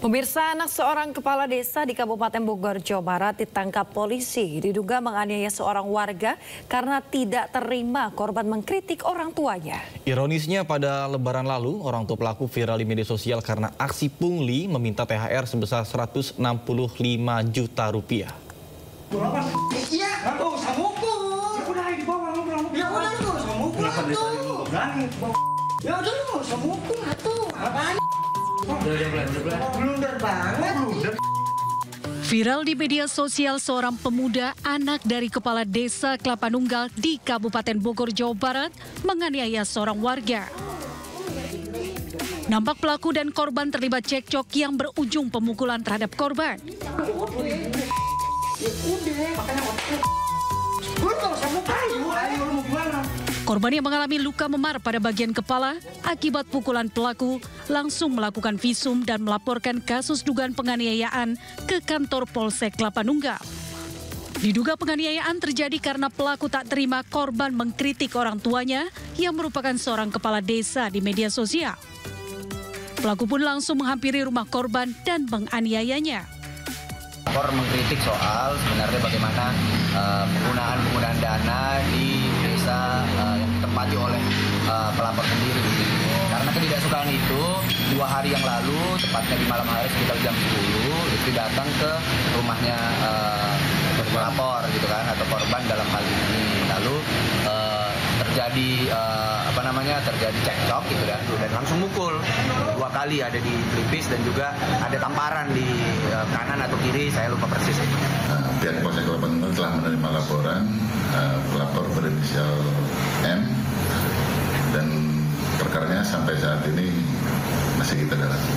Pemirsa, anak seorang kepala desa di Kabupaten Bogor, Jawa Barat ditangkap polisi. Diduga menganiaya seorang warga karena tidak terima korban mengkritik orang tuanya. Ironisnya pada Lebaran lalu, orang tua pelaku viral di media sosial karena aksi pungli meminta THR sebesar 165 juta rupiah. Iya, tuh samukul. Udah di bawah ngobrol. Ya udah tuh samukul. Ya udah tuh samukul tuh. Apaan? Blunder banget. Viral di media sosial seorang pemuda anak dari kepala desa Kelapa Nunggal di Kabupaten Bogor, Jawa Barat menganiaya seorang warga. Nampak pelaku dan korban terlibat cekcok yang berujung pemukulan terhadap korban. Korban yang mengalami luka memar pada bagian kepala akibat pukulan pelaku langsung melakukan visum dan melaporkan kasus dugaan penganiayaan ke kantor Polsek Kelapa Nunggal. Diduga penganiayaan terjadi karena pelaku tak terima korban mengkritik orang tuanya yang merupakan seorang kepala desa di media sosial. Pelaku pun langsung menghampiri rumah korban dan menganiayanya. Lapor mengkritik soal sebenarnya bagaimana penggunaan dana di desa yang ditempati oleh pelapor sendiri. Karena ketidaksukaan itu 2 hari yang lalu, tepatnya di malam hari sekitar jam 10, istri datang ke rumahnya pelapor gitu kan, atau korban dalam hal ini. Lalu terjadi terjadi cekcok gitu dan langsung mukul 2 kali, ada di pelipis dan juga ada tamparan di kanan atau kiri, saya lupa persis. Pihak Polsek Kelapa Nunggal telah menerima laporan pelapor berinisial M dan perkaranya sampai saat ini masih kita dalami.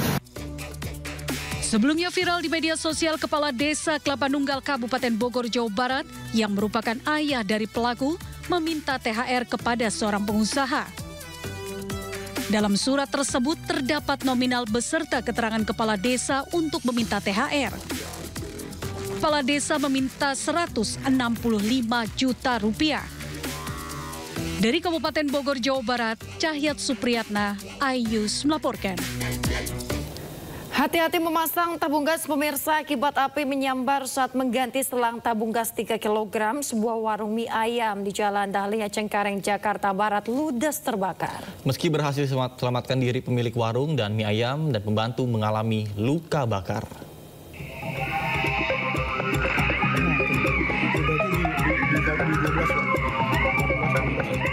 Sebelumnya viral di media sosial kepala desa Kelapa Nunggal Kabupaten Bogor, Jawa Barat yang merupakan ayah dari pelaku meminta THR kepada seorang pengusaha. Dalam surat tersebut terdapat nominal beserta keterangan kepala desa untuk meminta THR. Kepala desa meminta 165 juta rupiah. Dari Kabupaten Bogor, Jawa Barat, Cahyat Supriyatna, Ayus melaporkan. Hati-hati memasang tabung gas pemirsa, akibat api menyambar saat mengganti selang tabung gas 3 kg. Sebuah warung mie ayam di Jalan Dahlia, Cengkareng, Jakarta Barat ludes terbakar. Meski berhasil selamatkan diri, pemilik warung dan mie ayam dan pembantu mengalami luka bakar.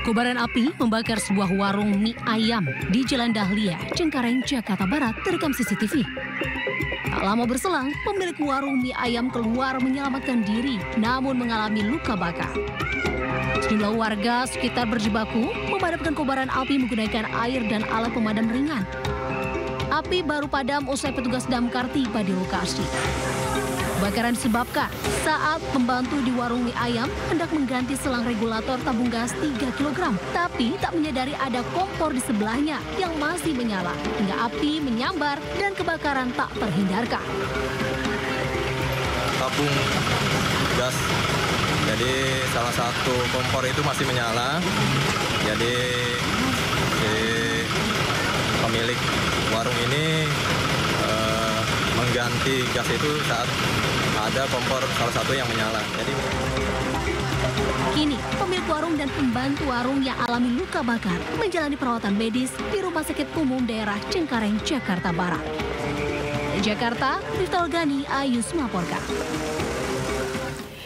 Kobaran api membakar sebuah warung mie ayam di Jalan Dahlia, Cengkareng, Jakarta Barat terekam CCTV. Tak lama berselang, pemilik warung mie ayam keluar menyelamatkan diri namun mengalami luka bakar. Sejumlah warga sekitar berjibaku memadamkan kobaran api menggunakan air dan alat pemadam ringan. Api baru padam usai petugas damkar tiba di lokasi. Kebakaran disebabkan saat pembantu di warung mie ayam hendak mengganti selang regulator tabung gas 3 kg, tapi tak menyadari ada kompor di sebelahnya yang masih menyala, hingga api menyambar dan kebakaran tak terhindarkan. Tabung gas, jadi salah satu kompor itu masih menyala, jadi si pemilik warung ini mengganti gas itu saat ada kompor salah satu yang menyala. Kini, pemilik warung dan pembantu warung yang alami luka bakar menjalani perawatan medis di Rumah Sakit Umum Daerah Cengkareng, Jakarta Barat. Di Jakarta, Riftal Gani, Ayus melaporkan.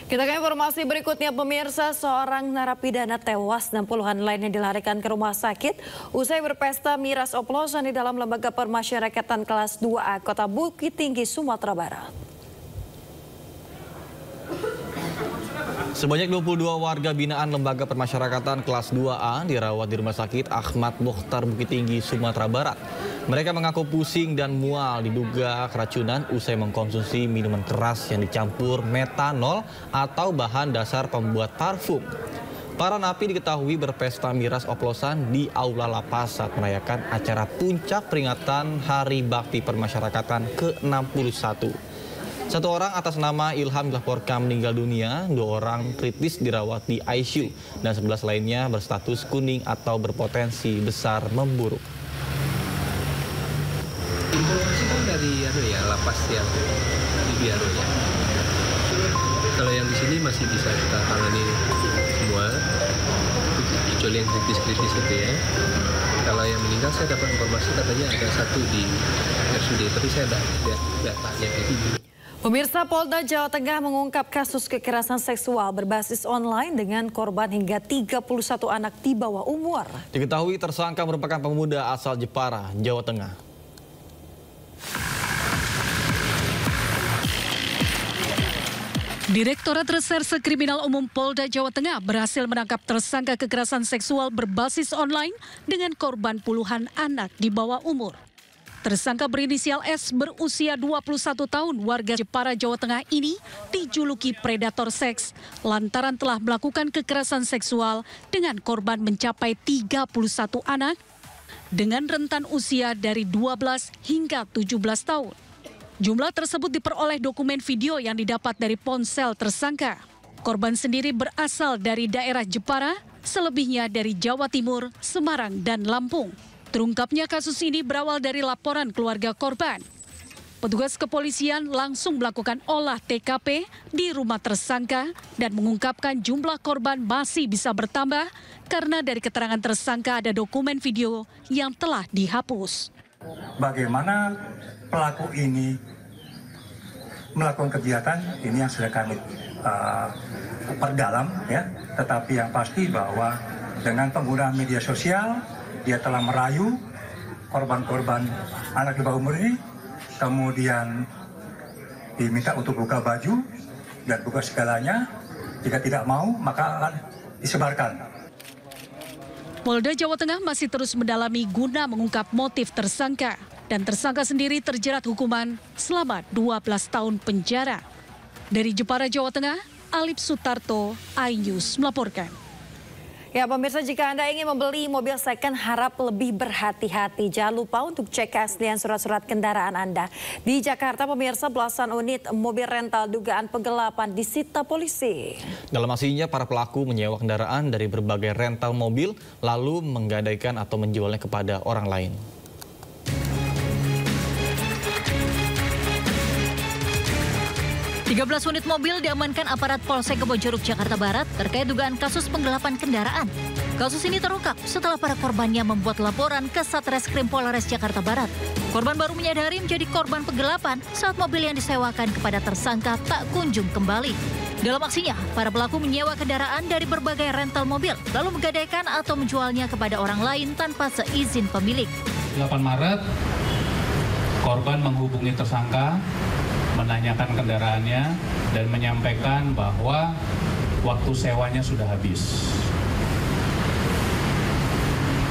Kita ke informasi berikutnya, pemirsa, seorang narapidana tewas dan puluhan lainnya dilarikan ke rumah sakit usai berpesta miras oplosan di dalam lembaga permasyarakatan kelas 2A Kota Bukit Tinggi, Sumatera Barat. Sebanyak 22 warga binaan lembaga permasyarakatan kelas 2A dirawat di Rumah Sakit Ahmad Mukhtar Bukit Tinggi, Sumatera Barat. Mereka mengaku pusing dan mual diduga keracunan usai mengkonsumsi minuman keras yang dicampur metanol atau bahan dasar pembuat parfum. Para napi diketahui berpesta miras oplosan di Aula Lapas saat merayakan acara puncak peringatan Hari Bakti Permasyarakatan ke-61. 1 orang atas nama Ilham dilaporkan meninggal dunia, 2 orang kritis dirawat di ICU, dan 11 lainnya berstatus kuning atau berpotensi besar memburuk. Informasi kan dari kepastian di biaronya. Kalau yang di sini masih bisa kita tangani semua, kecuali yang kritis-kritis itu ya. Kalau yang meninggal saya dapat informasi katanya ada 1 di RSUD, tapi saya tidak tanya itu. Pemirsa, Polda Jawa Tengah mengungkap kasus kekerasan seksual berbasis online dengan korban hingga 31 anak di bawah umur. Diketahui tersangka merupakan pemuda asal Jepara, Jawa Tengah. Direktorat Reserse Kriminal Umum Polda Jawa Tengah berhasil menangkap tersangka kekerasan seksual berbasis online dengan korban puluhan anak di bawah umur. Tersangka berinisial S berusia 21 tahun warga Jepara, Jawa Tengah ini dijuluki predator seks lantaran telah melakukan kekerasan seksual dengan korban mencapai 31 anak dengan rentan usia dari 12 hingga 17 tahun. Jumlah tersebut diperoleh dokumen video yang didapat dari ponsel tersangka. Korban sendiri berasal dari daerah Jepara, selebihnya dari Jawa Timur, Semarang, dan Lampung. Terungkapnya kasus ini berawal dari laporan keluarga korban. Petugas kepolisian langsung melakukan olah TKP di rumah tersangka dan mengungkapkan jumlah korban masih bisa bertambah karena dari keterangan tersangka ada dokumen video yang telah dihapus. Bagaimana pelaku ini melakukan kegiatan ini yang sudah kami perdalam ya, tetapi yang pasti bahwa dengan penggunaan media sosial dia telah merayu korban-korban anak di bawah umur ini, kemudian diminta untuk buka baju dan buka segalanya, jika tidak mau maka akan disebarkan. Polda Jawa Tengah masih terus mendalami guna mengungkap motif tersangka. Dan tersangka sendiri terjerat hukuman selama 12 tahun penjara. Dari Jepara, Jawa Tengah, Alip Sutarto, iNews melaporkan. Ya pemirsa, jika Anda ingin membeli mobil second harap lebih berhati-hati. Jangan lupa untuk cek keaslian surat-surat kendaraan Anda. Di Jakarta pemirsa, belasan unit mobil rental dugaan penggelapan disita polisi. Dalam aksinya para pelaku menyewa kendaraan dari berbagai rental mobil lalu menggadaikan atau menjualnya kepada orang lain. 13 unit mobil diamankan aparat Polsek Kebonjeruk, Jakarta Barat terkait dugaan kasus penggelapan kendaraan. Kasus ini terungkap setelah para korbannya membuat laporan ke Satreskrim Polres Jakarta Barat. Korban baru menyadari menjadi korban penggelapan saat mobil yang disewakan kepada tersangka tak kunjung kembali. Dalam aksinya, para pelaku menyewa kendaraan dari berbagai rental mobil, lalu menggadaikan atau menjualnya kepada orang lain tanpa seizin pemilik. 8 Maret, korban menghubungi tersangka, menanyakan kendaraannya dan menyampaikan bahwa waktu sewanya sudah habis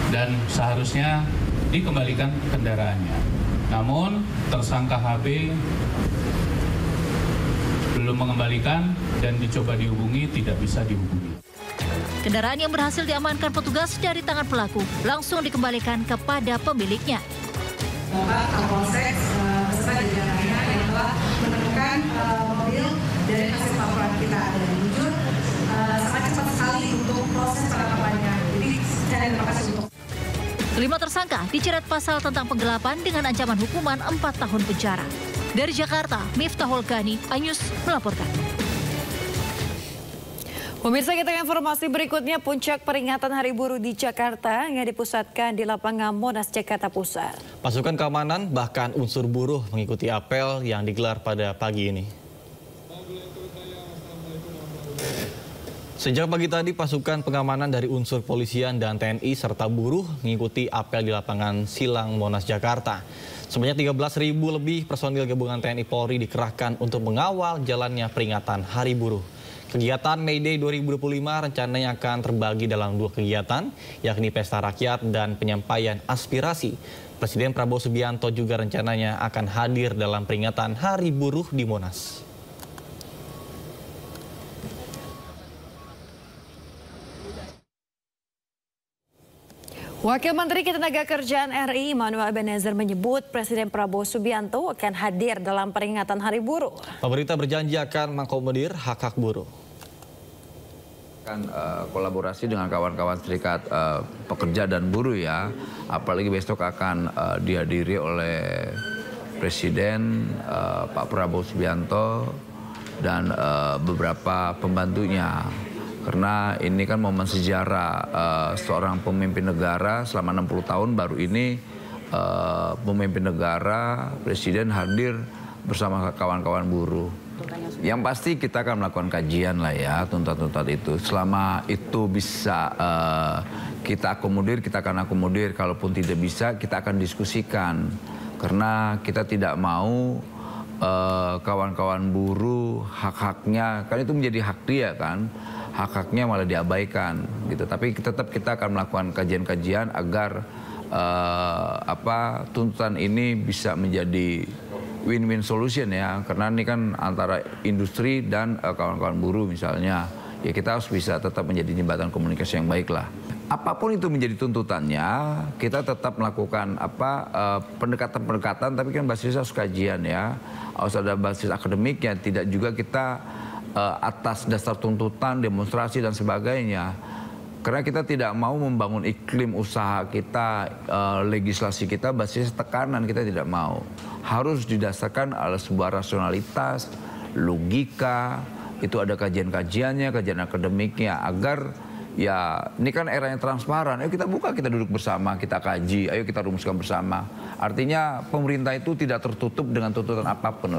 dan seharusnya dikembalikan kendaraannya. Namun tersangka HB belum mengembalikan dan dicoba dihubungi tidak bisa dihubungi. Kendaraan yang berhasil diamankan petugas dari tangan pelaku langsung dikembalikan kepada pemiliknya. Bapak Kapolsek beserta jajarannya yang telah menemukan mobil dari hasil laporan kita dan jujur sangat cepat sekali untuk proses penangkapannya. Jadi saya terima kasih untuk 5 tersangka dijerat pasal tentang penggelapan dengan ancaman hukuman 4 tahun penjara. Dari Jakarta, Miftahul Ghani, iNews melaporkan. Pemirsa, kita ke informasi berikutnya. Puncak peringatan Hari Buruh di Jakarta yang dipusatkan di lapangan Monas, Jakarta Pusat. Pasukan keamanan bahkan unsur buruh mengikuti apel yang digelar pada pagi ini. Sejak pagi tadi, pasukan pengamanan dari unsur polisian dan TNI serta buruh mengikuti apel di lapangan Silang Monas, Jakarta. Sebanyak 13.000 lebih personil gabungan TNI Polri dikerahkan untuk mengawal jalannya peringatan Hari Buruh. Kegiatan May Day 2025 rencananya akan terbagi dalam 2 kegiatan, yakni pesta rakyat dan penyampaian aspirasi. Presiden Prabowo Subianto juga rencananya akan hadir dalam peringatan Hari Buruh di Monas. Wakil Menteri Ketenagakerjaan RI Immanuel Ebenezer menyebut Presiden Prabowo Subianto akan hadir dalam peringatan Hari Buruh. Pemerintah berjanji akan mengakomodir hak-hak buruh. Kolaborasi dengan kawan-kawan serikat pekerja dan buruh ya, apalagi besok akan dihadiri oleh Presiden Pak Prabowo Subianto dan beberapa pembantunya. Karena ini kan momen sejarah seorang pemimpin negara selama 60 tahun baru ini pemimpin negara, Presiden hadir bersama kawan-kawan buruh. Yang pasti kita akan melakukan kajian lah ya, tuntutan-tuntutan itu. Selama itu bisa kita akomodir, kita akan akomodir. Kalaupun tidak bisa, kita akan diskusikan. Karena kita tidak mau kawan-kawan buruh, hak-haknya, kan itu menjadi hak dia kan. Hak-haknya malah diabaikan gitu. Tapi tetap kita akan melakukan kajian-kajian agar tuntutan ini bisa menjadi win-win solution ya, karena ini kan antara industri dan kawan-kawan buruh misalnya, ya kita harus bisa tetap menjadi jembatan komunikasi yang baik lah. Apapun itu menjadi tuntutannya, kita tetap melakukan pendekatan-pendekatan, tapi kan basisnya harus kajian ya, harus ada basis akademiknya, tidak juga kita atas dasar tuntutan, demonstrasi dan sebagainya. Karena kita tidak mau membangun iklim usaha kita, legislasi kita basis tekanan, kita tidak mau. Harus didasarkan oleh sebuah rasionalitas, logika, itu ada kajian-kajiannya, kajian akademiknya, agar ya ini kan era yang transparan, ayo kita buka, kita duduk bersama, kita kaji, ayo kita rumuskan bersama. Artinya pemerintah itu tidak tertutup dengan tuntutan apapun lah.